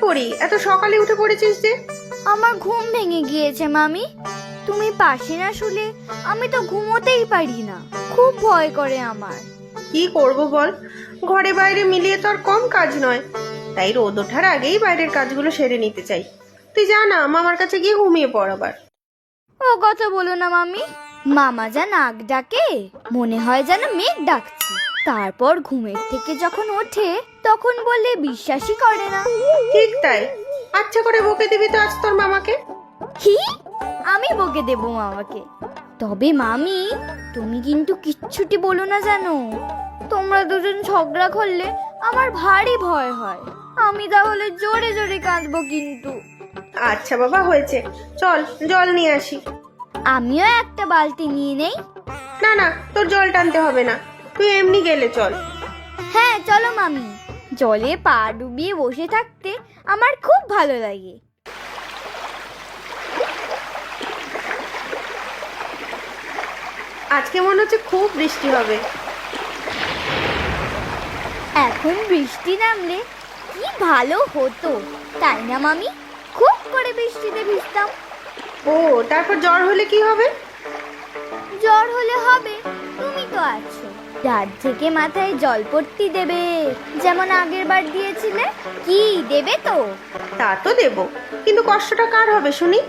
পড়ি, এত সকালে উঠে পড়েছিস যে? আমার ঘুম ভেঙে গিয়েছে মামি। তুমি পাশে না শুলে আমি তো ঘুমোতেই পারি না, খুব ভয় করে আমার। কি করব বল, ঘরে বাইরে মিলিয়ে তো আর কম কাজ নয়, তাই রোদ ওঠার আগেই বাইরের কাজগুলো সেরে নিতে চাই। তুই যা না, মামার কাছে গিয়ে ঘুমিয়ে পড় আবার। ও কথা বলো না মামি, মামা যা নাক ডাকে মনে হয় যেন মেঘ ডাকছে। তারপর ঘুমের থেকে যখন ওঠে তখন বললে বিশ্বাসই করে না। ঠিক তাই, আচ্ছা করে বকে দিবি তো আজ তোর মামাকে। কি? আমি বকে দেব মামাকে? তবে মামি তুমি কিন্তু কিচ্ছুটি বলো না জানো, তোমরা দুজন ঝগড়া করলে আমার ভারী ভয় হয়। আমি তাহলে জোরে জোরে কাঁদবো কিন্তু। আচ্ছা বাবা, হয়েছে, চল জল নিয়ে আসি। আমিও একটা বালতি নিয়ে নেই। না না, তোর জল টানতে হবে না, তুই এমনি গেলে চল। হ্যাঁ চলো মামি, জলে পা ডুবিয়ে বসে থাকতে আমার খুব ভালো লাগে। আজকে মনে হচ্ছে খুব বৃষ্টি হবে। এখন বৃষ্টি নামলে কি ভালো হতো, তাই না মামি? খুব করে বৃষ্টিতে ভিজতাম। ও, তারপর জ্বর হলে কি হবে? জ্বর হলে হবে, তুমি তো আছো, রাত থেকে মাথায় জলপট্টি দেবে, যেমন আগের বার দিয়েছিলে। কি দেবে তো? তা তো দেবো, কিন্তু কষ্টটা কার হবে শুনি?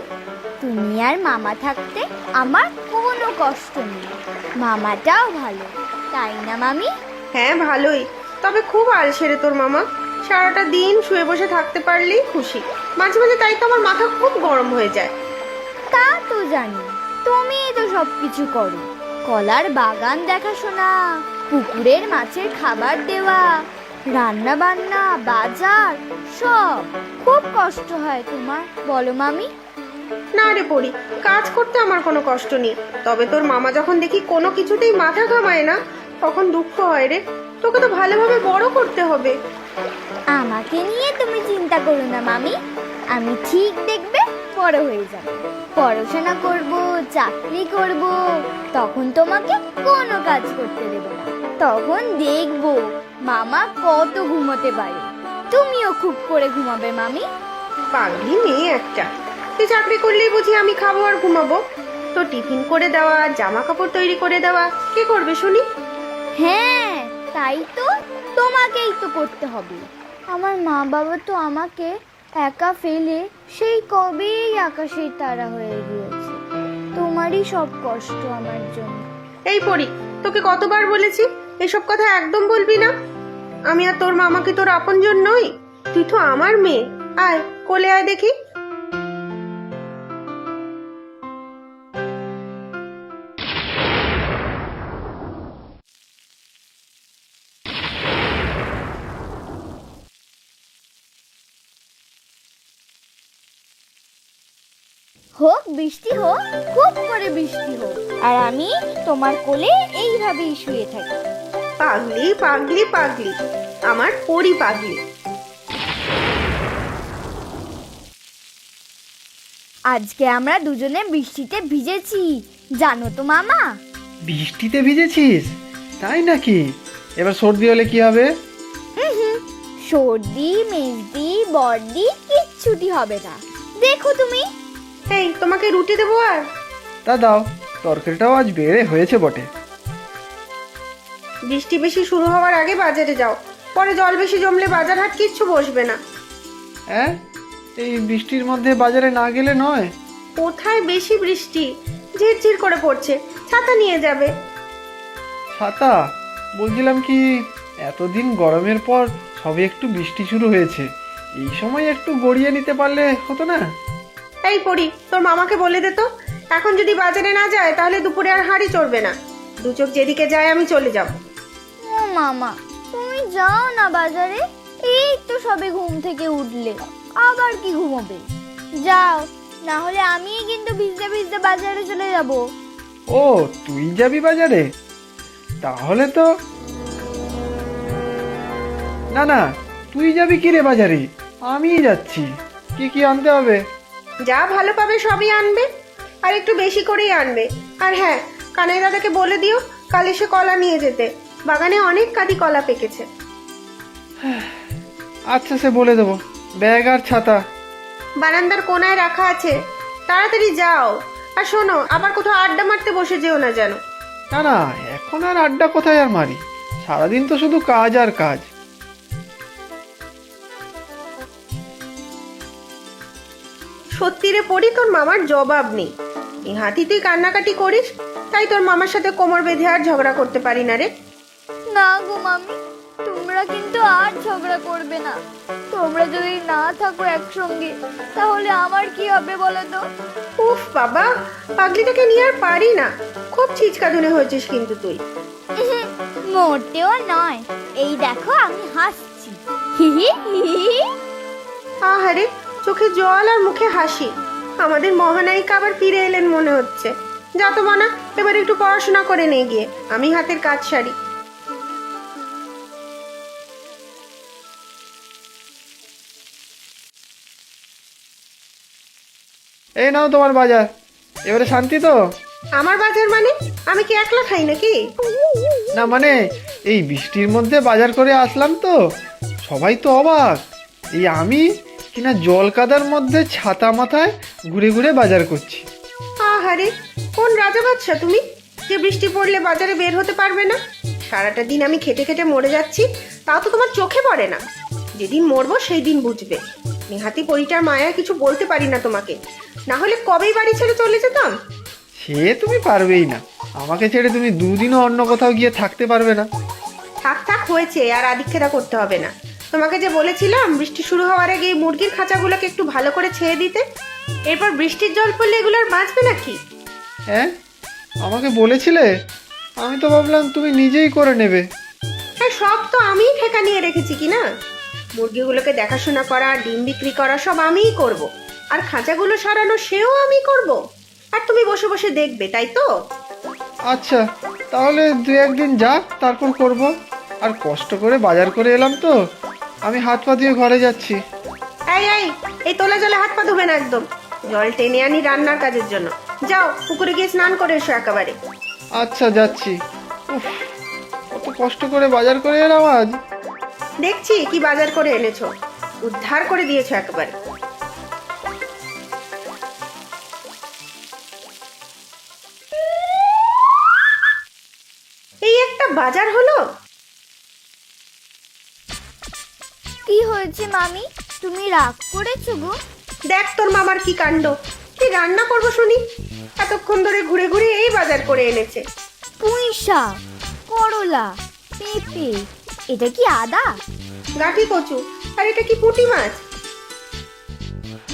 তুমি আর মামা থাকতে আমার কোনো কষ্ট নেই। মামাটাও ভালো, তাই না মামি? হ্যাঁ ভালোই, তবে খুব আলসেরে তোর মামা। সারাটা দিন শুয়ে বসে থাকতে পারলেই খুশি। মাঝে মাঝে তাই তো আমার মাথা খুব গরম হয়ে যায়। তা তো জানি, তুমি তো সবকিছু করো, কলার বাগান দেখাশোনা, পুকুরের মাছের খাবার দেওয়া, রান্না বান্না, বাজার, সব। খুব কষ্ট হয় তোমার, বলো মামি? না রে পড়ি, কাজ করতে আমার কোনো কষ্ট নেই, তবে তোর মামা যখন দেখি কোনো কিছুতেই মাথা ঘামায় না, তখন দুঃখ হয় রে। তোকে তো ভালোভাবে বড় করতে হবে। আমাকে নিয়ে তুমি চিন্তা করো না মামি, আমি ঠিক দেখবে বড় হয়ে যাব, পড়াশোনা করব, চাকরি করব, তখন তোমাকে কোনো কাজ করতে দেব না। তখন দেখবো মামা কত ঘুমোতে পারে, তুমিও খুব করে ঘুমাবে মামি। পাগলি মেয়ে একটা, তুই চাকরি করলেই বুঝি আমি খাবো আর ঘুমাবো? তো টিফিন করে দেওয়া, জামা কাপড় তৈরি করে দেওয়া কে করবে শুনি? হ্যাঁ তাই তো, তোমাকেই তো করতে হবে। আমার মা বাবা তো আমাকে একা ফেলে সেই কবেই আকাশের তারা হয়ে গিয়েছে। তোমারই সব কষ্ট আমার জন্য। এই পড়ি, তোকে কতবার বলেছি এসব কথা একদম বলবি না। আমি আর তোর মামা কি তোর আপনজন নই? তুই তো আমার মেয়ে। আয় কোলে আয় দেখি। হোক বৃষ্টি হোক, খুব করে বৃষ্টি হোক, আর আমি তোমার কোলে এইভাবেই শুয়ে থাকি। পাগলি পাগলি পাগলি, আমার পরি পাগলি। আজকে আমরা দুজনে বৃষ্টিতে ভিজেছি, জানো তো মামা? বৃষ্টিতে ভিজেছিস? তাই নাকি? এবার সর্দি হলে কি হবে? সর্দি মেজদি বর্দি কিচ্ছুটি হবে না, দেখো তুমি। এই, তোমাকে রুটি দেবো আর? তা দাও, তরকারিটাও আজ বেড়ে হয়েছে বটে। বৃষ্টি বেশি শুরু হওয়ার আগে বাজারে যাও, পরে জল বেশি জমলে বাজার হাট কিচ্ছু বসবে না। হ্যাঁ, এই বৃষ্টির মধ্যে বাজারে না গেলে নয়। কোথায় বেশি বৃষ্টি, ঝিরঝির করে পড়ছে, ছাতা নিয়ে যাবে। ছাতা? বলছিলাম কি, এতদিন গরমের পর সবে একটু বৃষ্টি শুরু হয়েছে, এই সময় একটু গড়িয়ে নিতে পারলে হতো না? এই পড়ি, তোর মামাকে বলে দে তো, এখন যদি বাজারে না যায় তাহলে দুপুরে আর হাঁড়ি চড়বে না। দু চোখ যেদিকে যায় আমি চলে যাব। ও মামা, তুমি যাও না বাজারে, এই তো সবে ঘুম থেকে উঠলে, আবার কি ঘুমোবে? যাও, না হলে আমি কিন্তু ভিজতে ভিজতে বাজারে চলে যাব। ও, তুই যাবি বাজারে? তাহলে তো না না, তুই যাবি কি রে বাজারে? আমিই যাচ্ছি। কি কি আনতে হবে? যা ভালো পাবে সবই আনবে, আর একটু বেশি করেই আনবে। আর হ্যাঁ, কানাই দাদাকে বলে দিও কাল এসে কলা নিয়ে যেতে, বাগানে অনেক কাঁদি কলা পেকেছে। আচ্ছা, সে বলে দেবো। ব্যাগ আর ছাতা। বারান্দার কোনায় রাখা আছে, তাড়াতাড়ি যাও। আর শোনো, আবার কোথাও আড্ডা মারতে বসে যেও না যেন। না না, এখন আর আড্ডা কোথায় আর মারি, সারাদিন তো শুধু কাজ আর কাজ। সত্যি রে পড়ি, তোর মামার জবাব নেই। এই হাতি তুই কান্নাকাটি করিস, তাই তোর মামার সাথে কোমর বেঁধে আর ঝগড়া করতে পারি না রে। না গো মামি, তোমরা কিন্তু আর ঝগড়া করবে না। তোমরা যদি না থাকো একসঙ্গে তাহলে আমার কি হবে বলো তো? উফ বাবা, পাগলিটাকে নিয়ে আর পারি না। খুব ছিচকাধুনে হয়েছিস কিন্তু তুই। মোটেও নয়, এই দেখো আমি হাসছি। হিহি হিহি। আহারে, চোখে জল আর মুখে হাসি। আমাদের মহানায়িকা আবার ফিরে এলেন মনে হচ্ছে। যা তো মানা, এবার একটু পড়াশোনা করে নে গিয়ে, আমি হাতের কাজ সারি। এই নাও তোমার বাজার, এবারে শান্তি তো? আমার বাজার মানে? আমি কি একলা খাই নাকি? না মানে, এই বৃষ্টির মধ্যে বাজার করে আসলাম তো, সবাই তো অবাক। এই আমি কিনা জল কাদার মধ্যে ছাতা মাথায় ঘুরে ঘুরে বাজার করছি। আহারে, কোন রাজা বাদশা তুমি, যে বৃষ্টি পড়লে বাজারে বের হতে পারবে না? সারাটা দিন আমি খেটে খেটে মরে যাচ্ছি, তাও তো তোমার চোখে পড়ে না। যেদিন মরবো সেই দিন বুঝবে। নেহাতি পরিটার মায়া কিছু বলতে পারি না তোমাকে, না হলে কবেই বাড়ি ছেড়ে চলে যেতাম। সে তুমি পারবেই না, আমাকে ছেড়ে তুমি দুদিনও অন্য কোথাও গিয়ে থাকতে পারবে না। থাক থাক হয়েছে, আর আদিক্ষেতা করতে হবে না। তোমাকে যে বলেছিলাম বৃষ্টি শুরু হওয়ার আগে এই মুরগির খাঁচাগুলোকে একটু ভালো করে ছেয়ে দিতে, এরপর বৃষ্টির জল পড়লে এগুলো আর বাঁচবে নাকি? হ্যাঁ, আমাকে বলেছিলে, আমি তো ভাবলাম তুমি নিজেই করে নেবে। হ্যাঁ, সব তো আমিই ঠেকা নিয়ে রেখেছি কি না। মুরগিগুলোকে দেখাশোনা করা, ডিম বিক্রি করা সব আমিই করব। আর খাঁচাগুলো সারানো সেও আমি করব। আর তুমি বসে বসে দেখবে, তাই তো? আচ্ছা, তাহলে দু একদিন যাক, তারপর করব। আর কষ্ট করে বাজার করে এলাম তো, আমি হাত পা দিয়ে ঘরে যাচ্ছি। এই এই, এই তোলা জলে হাত পা ধোবে না একদম। জল টেনে আনি রান্নার কাজের জন্য। যাও, পুকুরে গিয়ে স্নান করে এসো একেবারে। আচ্ছা, যাচ্ছি। উফ, কত কষ্ট করে বাজার করে এলাম আজ। দেখছি কি বাজার করে এনেছো, উদ্ধার করে দিয়েছো একেবারে। এই একটা বাজার হলো। কি হয়েছে মামি, তুমি রাগ করেছো গো? দেখ তোর মামার কি কাণ্ড। কি রান্না করবো শুনি, এতক্ষণ ধরে ঘুরে ঘুরে এই বাজার করে এনেছে। পুঁই শাক, করলা, পেঁপে, এটা কি আদা? গাঠি কচু, আর এটা কি পুঁটি মাছ।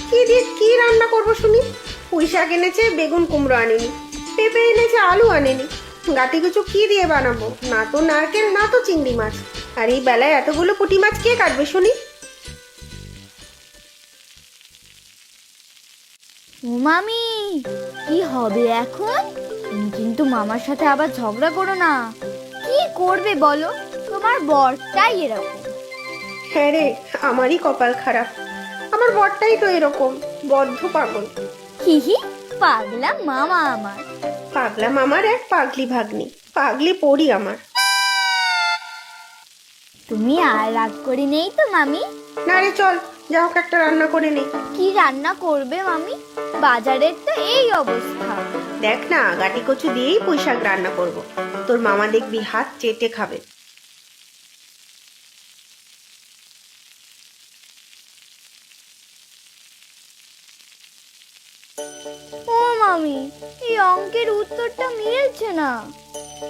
কি দিয়ে কি রান্না করবো শুনি? পুঁই শাক এনেছে, বেগুন কুমড়ো আনেনি। পেঁপে এনেছে, আলু আনেনি। গাঠি কচু কি দিয়ে বানাবো? না তো নারকেল, না তো চিংড়ি মাছ। আর এই বেলায় এতগুলো পুঁটি মাছ কে কাটবে শুনি? ও মামি, কি হবে এখন? তুমি কিন্তু মামার সাথে আবার ঝগড়া করো না। কি করবে বলো, তোমার বরটাই এরকম। হ্যাঁ রে, আমারই কপাল খারাপ। আমার বরটাই তো এরকম বদ্ধ পাগল। হিহি, পাগলা মামা আমার। পাগলা মামার এক পাগলি ভাগ্নি, পাগলি পড়ি আমার। তুমি আর রাগ করে নেই তো মামি? না রে, চল যা হোক একটা রান্না করে নে। কি রান্না করবে মামি? বাজারের তো এই অবস্থা। দেখ না, গাটি কচু দিয়েই পুঁই শাক রান্না করব। তোর মামা দেখবি হাত চেটে খাবে। ও মামি, এই অঙ্কের উত্তরটা মিলছে না।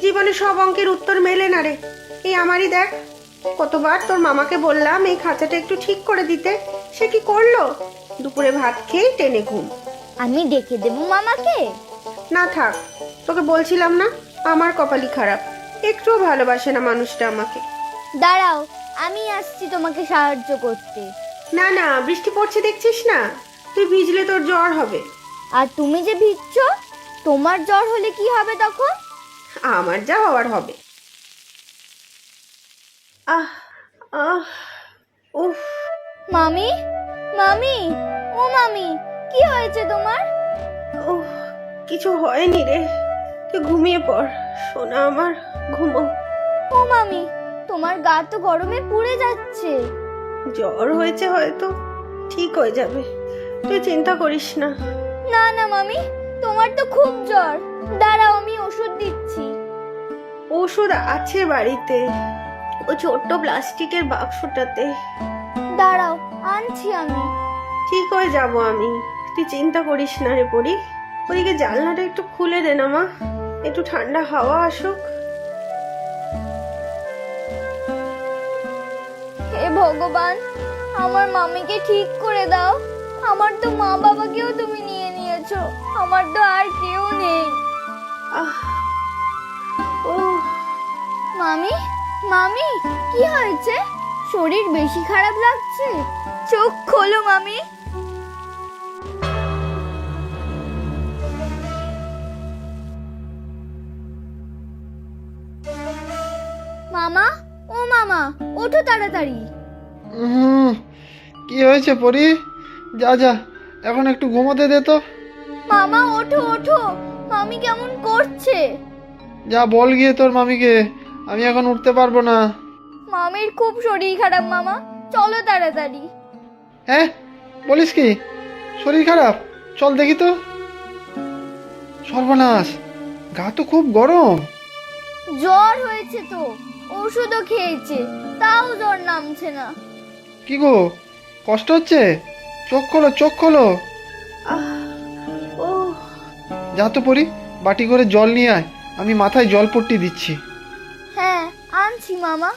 জীবনে সব অঙ্কের উত্তর মেলে না রে। এই আমারই দেখ, কতবার তোর মামাকে বললাম এই খাঁচাটা একটু ঠিক করে দিতে, সে কি করলো? দুপুরে ভাত খেয়ে টেনে ঘুম। আমি ডেকে দেবো মামাকে? না থাক, তোকে বলছিলাম না আমার কপালই খারাপ। একটুও ভালোবাসে না মানুষটা আমাকে। দাঁড়াও, আমি আসছি তোমাকে সাহায্য করতে। না না, বৃষ্টি পড়ছে দেখছিস না, তুই ভিজলে তোর জ্বর হবে। আর তুমি যে ভিজছো, তোমার জ্বর হলে কি হবে তখন? আমার যা হওয়ার হবে। আহ আহ উফ। মামি, মামি, ও মামি, কি হয়েছে তোমার? উফ, কিছু হয়নি রে, তুই ঘুমিয়ে পড় সোনা আমার, ঘুমো। ও মামি, তোমার গা তো গরমে পুড়ে যাচ্ছে। জ্বর হয়েছে হয়তো, ঠিক হয়ে যাবে, তুই চিন্তা করিস না। না না মামি, তোমার তো খুব জ্বর। দাঁড়াও, আমি ওষুধ দিচ্ছি। ওষুধ আছে বাড়িতে, ও ছোট্ট প্লাস্টিকের বাক্সটাতে। দাঁড়াও, আনছি আমি। ঠিক হয়ে যাব আমি, তুই চিন্তা করিস না রে পরি। ওদিকে জানলাটা একটু খুলে দে না মা, একটু ঠান্ডা হাওয়া আসুক। হে ভগবান, আমার মামিকে ঠিক করে দাও। আমার তো মা বাবাকেও তুমি নিয়ে নিয়েছো, আমার তো আর কেউ নেই। আহ ও মামি, মামি, কি হয়েছে? শরীর বেশি খারাপ লাগছে? চোখ খোলো মামি। মামা, ও মামা, ওঠো তাড়াতাড়ি। উম, কি হয়েছে পরি? যা যা, এখন একটু ঘুমোতে দে তো। মামা ওঠো ওঠো, মামি কেমন করছে? যা বল গিয়ে তোর মামিকে, আমি এখন উঠতে পারবো না। মামির খুব শরীর খারাপ মামা, চলো তাড়াতাড়ি। হ্যাঁ, বলিস কি? শরীর খারাপ? চল দেখি তো। সর্বনাশ, গা তো খুব গরম। জ্বর হয়েছে তো, ওষুধও খেয়েছে, তাও জ্বর নামছে না। কি গো, কষ্ট হচ্ছে? চোখ খোলো, চোখ খোলো। আহ ও যা তো পরি, বাটি করে জল নিয়ে আয়, আমি মাথায় জল পট্টি দিচ্ছি। হ্যাঁ, আনছি মামা।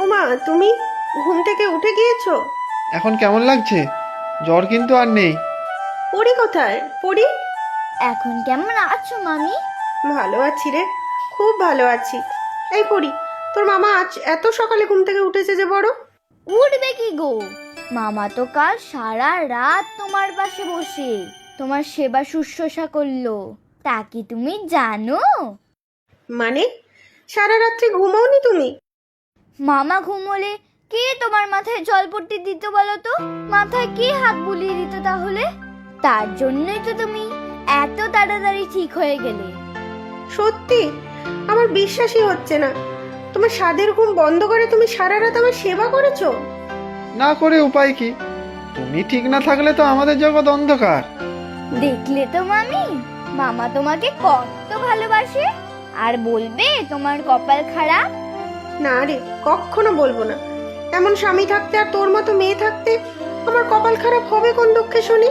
ও মা, তুমি ঘুম থেকে উঠে গিয়েছো? এখন কেমন লাগছে? জ্বর কিন্তু আর নেই। পরি কোথায়? পরি? এখন কেমন আছো মামি? ভালো আছি রে, খুব ভালো আছি। এই পরি, তোর মামা আজ এত সকালে ঘুম থেকে উঠেছে যে বড়? উঠবে কি গো, মামা তো কাল সারা রাত তোমার পাশে বসে তোমার সেবা শুশ্রূষা করলো, তা কি তুমি জানো? মানে সারা রাত্রি ঘুমাওনি তুমি? মামা ঘুমোলে কে তোমার মাথায় জলপট্টি দিত বলো তো? মাথায় কে হাত বুলিয়ে দিত তাহলে? তার জন্যই তো তুমি এত তাড়াতাড়ি ঠিক হয়ে গেলে। সত্যি আমার বিশ্বাসই হচ্ছে না। তোমার স্বাদের ঘুম বন্ধ করে তুমি সারা রাত আমার সেবা করেছো? না করে উপায় কি? তুমি ঠিক না থাকলে তো আমাদের জগৎ অন্ধকার। দেখলে তো মামি, মামা তোমাকে কত ভালোবাসে। আর বলবে তোমার কপাল খারাপ? না রে, কখনো বলবো না। এমন স্বামী থাকতে আর তোর মতো মেয়ে থাকতে আমার কপাল খারাপ হবে কোন দুঃখে শুনি?